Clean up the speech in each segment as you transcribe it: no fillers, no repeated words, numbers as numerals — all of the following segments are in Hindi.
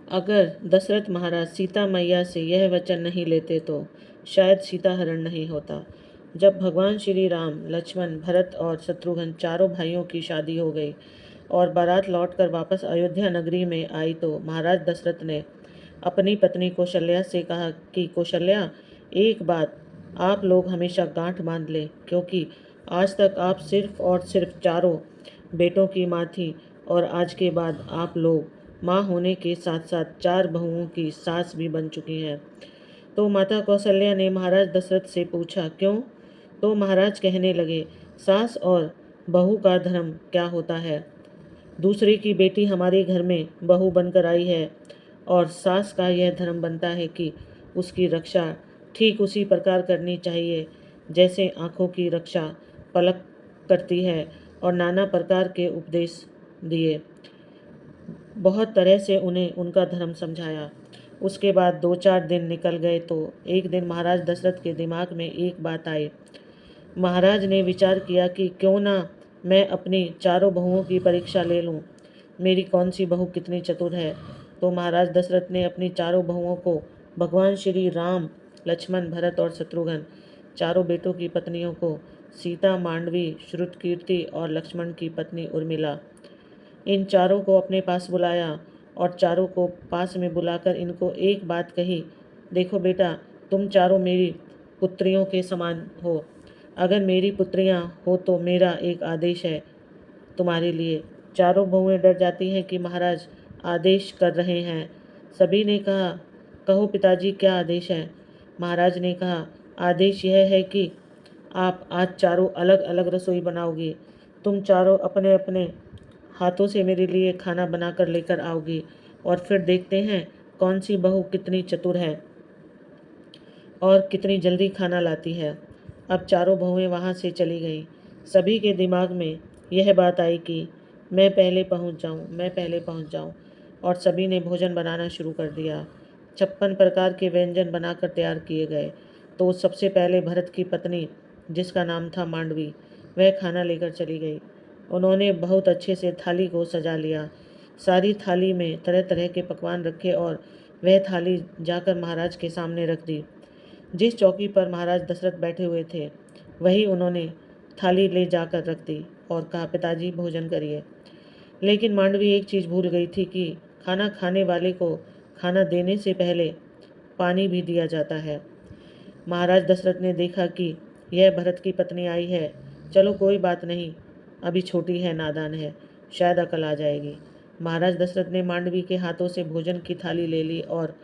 अगर दशरथ महाराज सीता मैया से यह वचन नहीं लेते तो शायद सीता हरण नहीं होता। जब भगवान श्री राम, लक्ष्मण, भरत और शत्रुघ्न चारों भाइयों की शादी हो गई और बारात लौटकर वापस अयोध्या नगरी में आई तो महाराज दशरथ ने अपनी पत्नी कौशल्या से कहा कि कौशल्या, एक बात आप लोग हमेशा गांठ बांध लें, क्योंकि आज तक आप सिर्फ और सिर्फ चारों बेटों की माँ थी और आज के बाद आप लोग माँ होने के साथ साथ चार बहुओं की सास भी बन चुकी हैं। तो माता कौशल्या ने महाराज दशरथ से पूछा, क्यों? तो महाराज कहने लगे, सास और बहू का धर्म क्या होता है? दूसरे की बेटी हमारे घर में बहू बनकर आई है और सास का यह धर्म बनता है कि उसकी रक्षा ठीक उसी प्रकार करनी चाहिए जैसे आँखों की रक्षा पलक करती है। और नाना प्रकार के उपदेश दिए, बहुत तरह से उन्हें उनका धर्म समझाया। उसके बाद 2-4 दिन निकल गए तो एक दिन महाराज दशरथ के दिमाग में एक बात आई। महाराज ने विचार किया कि क्यों ना मैं अपनी चारों बहुओं की परीक्षा ले लूं, मेरी कौन सी बहू कितनी चतुर है। तो महाराज दशरथ ने अपनी चारों बहुओं को, भगवान श्री राम, लक्ष्मण, भरत और शत्रुघ्न, चारों बेटों की पत्नियों को, सीता, मांडवी, श्रुतकीर्ति और लक्ष्मण की पत्नी उर्मिला, इन चारों को अपने पास बुलाया और चारों को पास में बुलाकर इनको एक बात कही, देखो बेटा, तुम चारों मेरी पुत्रियों के समान हो। अगर मेरी पुत्रियां हो तो मेरा एक आदेश है तुम्हारे लिए। चारों बहुएं डर जाती हैं कि महाराज आदेश कर रहे हैं। सभी ने कहा, कहो पिताजी, क्या आदेश है? महाराज ने कहा, आदेश यह है कि आप आज चारों अलग अलग रसोई बनाओगी। तुम चारों अपने अपने हाथों से मेरे लिए खाना बनाकर लेकर आओगी और फिर देखते हैं कौन सी बहू कितनी चतुर है और कितनी जल्दी खाना लाती है। अब चारों बहुएं वहाँ से चली गईं। सभी के दिमाग में यह बात आई कि मैं पहले पहुँच जाऊँ, मैं पहले पहुँच जाऊँ, और सभी ने भोजन बनाना शुरू कर दिया। 56 प्रकार के व्यंजन बनाकर तैयार किए गए। तो सबसे पहले भरत की पत्नी, जिसका नाम था मांडवी, वह खाना लेकर चली गई। उन्होंने बहुत अच्छे से थाली को सजा लिया। सारी थाली में तरह तरह के पकवान रखे और वह थाली जाकर महाराज के सामने रख दी। जिस चौकी पर महाराज दशरथ बैठे हुए थे वही उन्होंने थाली ले जाकर रख दी और कहा, पिताजी भोजन करिए। लेकिन मांडवी एक चीज़ भूल गई थी कि खाना खाने वाले को खाना देने से पहले पानी भी दिया जाता है। महाराज दशरथ ने देखा कि यह भरत की पत्नी आई है, चलो कोई बात नहीं, अभी छोटी है, नादान है, शायद अकल आ जाएगी। महाराज दशरथ ने मांडवी के हाथों से भोजन की थाली ले ली और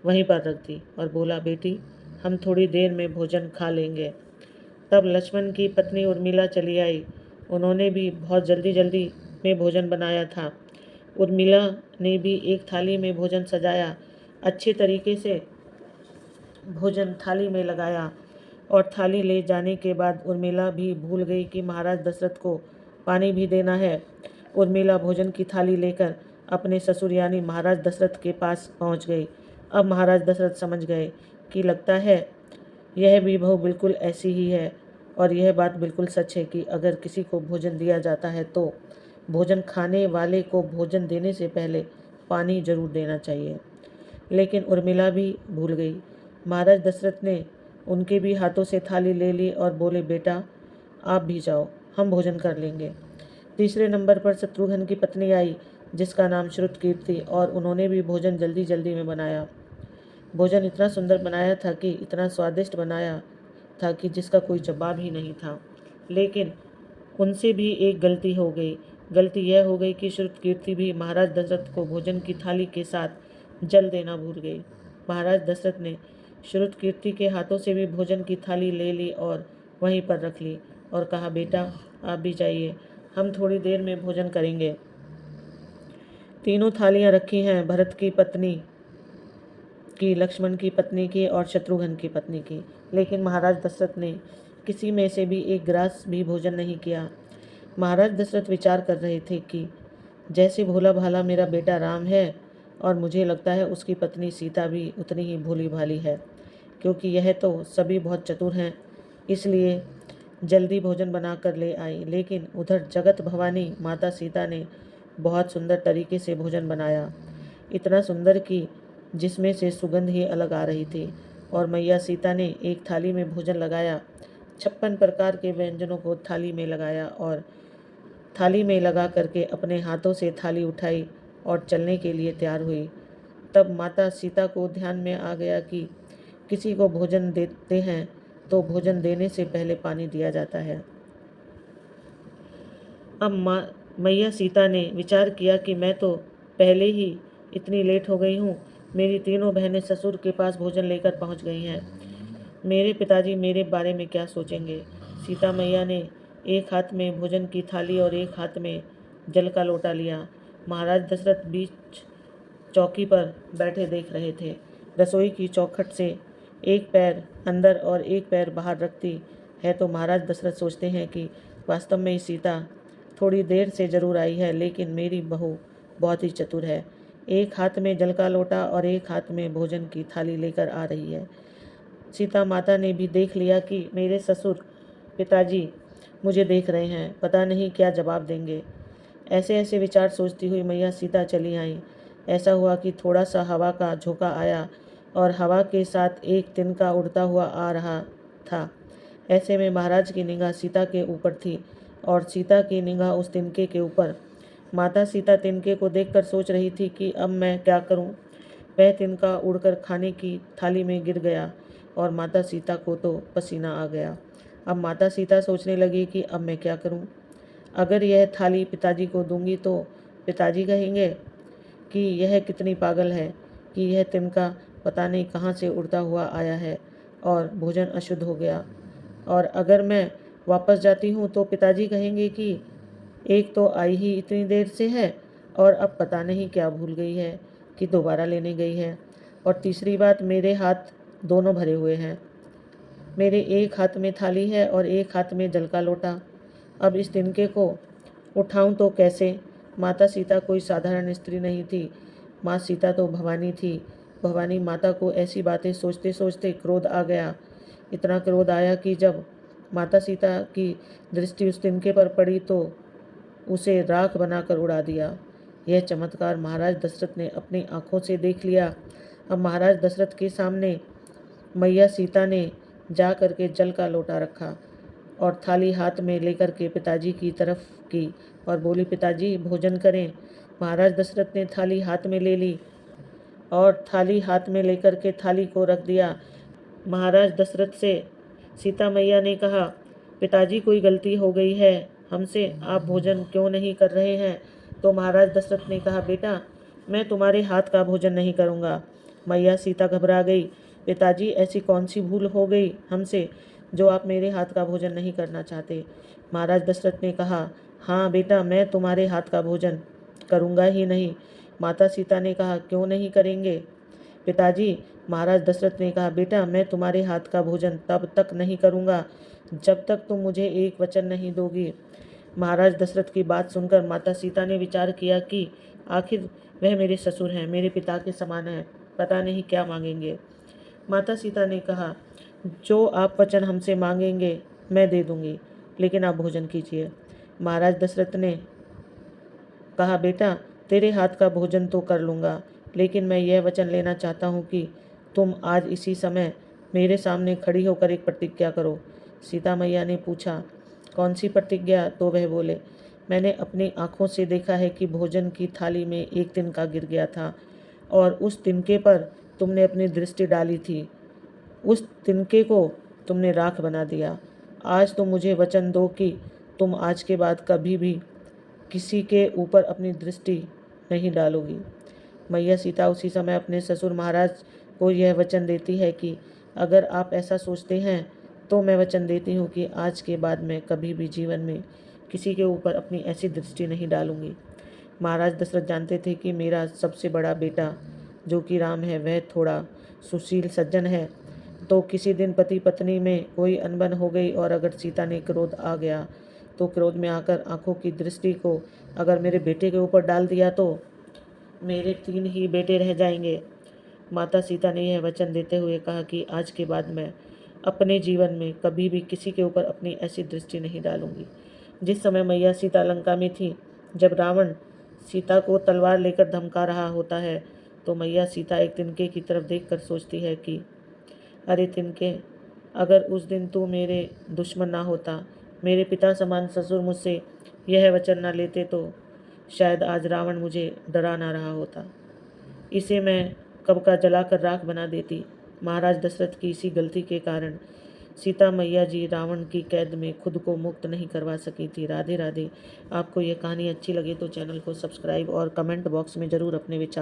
वहीं पर रख दी और बोला, बेटी, हम थोड़ी देर में भोजन खा लेंगे। तब लक्ष्मण की पत्नी उर्मिला चली आई। उन्होंने भी बहुत जल्दी जल्दी में भोजन बनाया था। उर्मिला ने भी एक थाली में भोजन सजाया, अच्छे तरीके से भोजन थाली में लगाया और थाली ले जाने के बाद उर्मिला भी भूल गई कि महाराज दशरथ को पानी भी देना है। उर्मिला भोजन की थाली लेकर अपने ससुर यानी महाराज दशरथ के पास पहुंच गई। अब महाराज दशरथ समझ गए कि लगता है यह भी बहू बिल्कुल ऐसी ही है और यह बात बिल्कुल सच है कि अगर किसी को भोजन दिया जाता है तो भोजन खाने वाले को भोजन देने से पहले पानी जरूर देना चाहिए। लेकिन उर्मिला भी भूल गई। महाराज दशरथ ने उनके भी हाथों से थाली ले ली और बोले, बेटा, आप भी जाओ, हम भोजन कर लेंगे। तीसरे नंबर पर शत्रुघ्न की पत्नी आई, जिसका नाम श्रुतकीर्ति, और उन्होंने भी भोजन जल्दी जल्दी में बनाया। भोजन इतना सुंदर बनाया था कि इतना स्वादिष्ट बनाया था कि जिसका कोई जवाब ही नहीं था। लेकिन उनसे भी एक गलती हो गई। गलती यह हो गई कि श्रुतकीर्ति भी महाराज दशरथ को भोजन की थाली के साथ जल देना भूल गई। महाराज दशरथ ने श्रुतकीर्ति के हाथों से भी भोजन की थाली ले ली और वहीं पर रख ली और कहा, बेटा, आप भी जाइए, हम थोड़ी देर में भोजन करेंगे। तीनों थालियां रखी हैं, भरत की पत्नी की, लक्ष्मण की पत्नी की और शत्रुघ्न की पत्नी की, लेकिन महाराज दशरथ ने किसी में से भी एक ग्रास भी भोजन नहीं किया। महाराज दशरथ विचार कर रहे थे कि जैसे भोला भाला मेरा बेटा राम है और मुझे लगता है उसकी पत्नी सीता भी उतनी ही भोली भाली है, क्योंकि यह तो सभी बहुत चतुर हैं, इसलिए जल्दी भोजन बना कर ले आई। लेकिन उधर जगत भवानी माता सीता ने बहुत सुंदर तरीके से भोजन बनाया। इतना सुंदर कि जिसमें से सुगंध ही अलग आ रही थी। और मैया सीता ने एक थाली में भोजन लगाया, 56 प्रकार के व्यंजनों को थाली में लगाया और थाली में लगा करके अपने हाथों से थाली उठाई और चलने के लिए तैयार हुई। तब माता सीता को ध्यान में आ गया कि किसी को भोजन देते हैं तो भोजन देने से पहले पानी दिया जाता है। अब मैया सीता ने विचार किया कि मैं तो पहले ही इतनी लेट हो गई हूँ। मेरी तीनों बहनें ससुर के पास भोजन लेकर पहुँच गई हैं। मेरे पिताजी मेरे बारे में क्या सोचेंगे। सीता मैया ने एक हाथ में भोजन की थाली और एक हाथ में जल का लोटा लिया। महाराज दशरथ बीच चौकी पर बैठे देख रहे थे। रसोई की चौखट से एक पैर अंदर और एक पैर बाहर रखती है तो महाराज दशरथ सोचते हैं कि वास्तव में सीता थोड़ी देर से जरूर आई है, लेकिन मेरी बहू बहुत ही चतुर है। एक हाथ में जल का लोटा और एक हाथ में भोजन की थाली लेकर आ रही है। सीता माता ने भी देख लिया कि मेरे ससुर पिताजी मुझे देख रहे हैं, पता नहीं क्या जवाब देंगे। ऐसे ऐसे विचार सोचती हुई मैया सीता चली आई। ऐसा हुआ कि थोड़ा सा हवा का झोंका आया और हवा के साथ एक तिनका उड़ता हुआ आ रहा था। ऐसे में महाराज की निगाह सीता के ऊपर थी और सीता की निगाह उस तिनके के ऊपर। माता सीता तिनके को देखकर सोच रही थी कि अब मैं क्या करूं। वह तिनका उड़कर खाने की थाली में गिर गया और माता सीता को तो पसीना आ गया। अब माता सीता सोचने लगी कि अब मैं क्या करूं। अगर यह थाली पिताजी को दूंगी तो पिताजी कहेंगे कि यह कितनी पागल है कि यह तिनका पता नहीं कहाँ से उड़ता हुआ आया है और भोजन अशुद्ध हो गया। और अगर मैं वापस जाती हूँ तो पिताजी कहेंगे कि एक तो आई ही इतनी देर से है और अब पता नहीं क्या भूल गई है कि दोबारा लेने गई है। और तीसरी बात, मेरे हाथ दोनों भरे हुए हैं। मेरे एक हाथ में थाली है और एक हाथ में जल का लोटा। अब इस तिनके को उठाऊं तो कैसे। माता सीता कोई साधारण स्त्री नहीं थी। माँ सीता तो भवानी थी। भवानी माता को ऐसी बातें सोचते सोचते क्रोध आ गया। इतना क्रोध आया कि जब माता सीता की दृष्टि उस तिनके पर पड़ी तो उसे राख बनाकर उड़ा दिया। यह चमत्कार महाराज दशरथ ने अपनी आंखों से देख लिया। अब महाराज दशरथ के सामने मैया सीता ने जा करके जल का लोटा रखा और थाली हाथ में लेकर के पिताजी की तरफ की और बोली, पिताजी भोजन करें। महाराज दशरथ ने थाली हाथ में ले ली और थाली हाथ में लेकर के थाली को रख दिया। महाराज दशरथ से सीता मैया ने कहा, पिताजी कोई गलती हो गई है हमसे, आप भोजन क्यों नहीं कर रहे हैं। तो महाराज दशरथ ने कहा, बेटा मैं तुम्हारे हाथ का भोजन नहीं करूँगा। मैया सीता घबरा गई। पिताजी ऐसी कौन सी भूल हो गई हमसे जो आप मेरे हाथ का भोजन नहीं करना चाहते। महाराज दशरथ ने कहा, हाँ बेटा मैं तुम्हारे हाथ का भोजन करूँगा ही नहीं। माता सीता ने कहा, क्यों नहीं करेंगे पिताजी। महाराज दशरथ ने कहा, बेटा मैं तुम्हारे हाथ का भोजन तब तक नहीं करूँगा जब तक तुम मुझे एक वचन नहीं दोगी। महाराज दशरथ की बात सुनकर माता सीता ने विचार किया कि आखिर वह मेरे ससुर हैं, मेरे पिता के समान हैं, पता नहीं क्या मांगेंगे। माता सीता ने कहा, जो आप वचन हमसे मांगेंगे मैं दे दूंगी, लेकिन आप भोजन कीजिए। महाराज दशरथ ने कहा, बेटा तेरे हाथ का भोजन तो कर लूँगा, लेकिन मैं यह वचन लेना चाहता हूँ कि तुम आज इसी समय मेरे सामने खड़ी होकर एक प्रतिज्ञा करो। सीता मैया ने पूछा, कौन सी प्रतिज्ञा। तो वह बोले, मैंने अपनी आँखों से देखा है कि भोजन की थाली में एक तिनका गिर गया था और उस तिनके पर तुमने अपनी दृष्टि डाली थी। उस तिनके को तुमने राख बना दिया। आज तो मुझे वचन दो कि तुम आज के बाद कभी भी किसी के ऊपर अपनी दृष्टि नहीं डालोगी। मैया सीता उसी समय अपने ससुर महाराज को यह वचन देती है कि अगर आप ऐसा सोचते हैं तो मैं वचन देती हूँ कि आज के बाद मैं कभी भी जीवन में किसी के ऊपर अपनी ऐसी दृष्टि नहीं डालूंगी। महाराज दशरथ जानते थे कि मेरा सबसे बड़ा बेटा जो कि राम है वह थोड़ा सुशील सज्जन है, तो किसी दिन पति पत्नी में कोई अनबन हो गई और अगर सीता ने क्रोध आ गया तो क्रोध में आकर आंखों की दृष्टि को अगर मेरे बेटे के ऊपर डाल दिया तो मेरे 3 ही बेटे रह जाएंगे। माता सीता ने यह वचन देते हुए कहा कि आज के बाद मैं अपने जीवन में कभी भी किसी के ऊपर अपनी ऐसी दृष्टि नहीं डालूंगी। जिस समय मैया सीता लंका में थी, जब रावण सीता को तलवार लेकर धमका रहा होता है, तो मैया सीता एक तिनके की तरफ देखकर सोचती है कि अरे तिनके, अगर उस दिन तू मेरे दुश्मन ना होता, मेरे पिता समान ससुर मुझसे यह वचन ना लेते तो शायद आज रावण मुझे डरा ना रहा होता। इसे मैं कब का जलाकर राख बना देती। महाराज दशरथ की इसी गलती के कारण सीता मैया जी रावण की कैद में खुद को मुक्त नहीं करवा सकी थी। राधे राधे। आपको ये कहानी अच्छी लगे तो चैनल को सब्सक्राइब और कमेंट बॉक्स में ज़रूर अपने विचार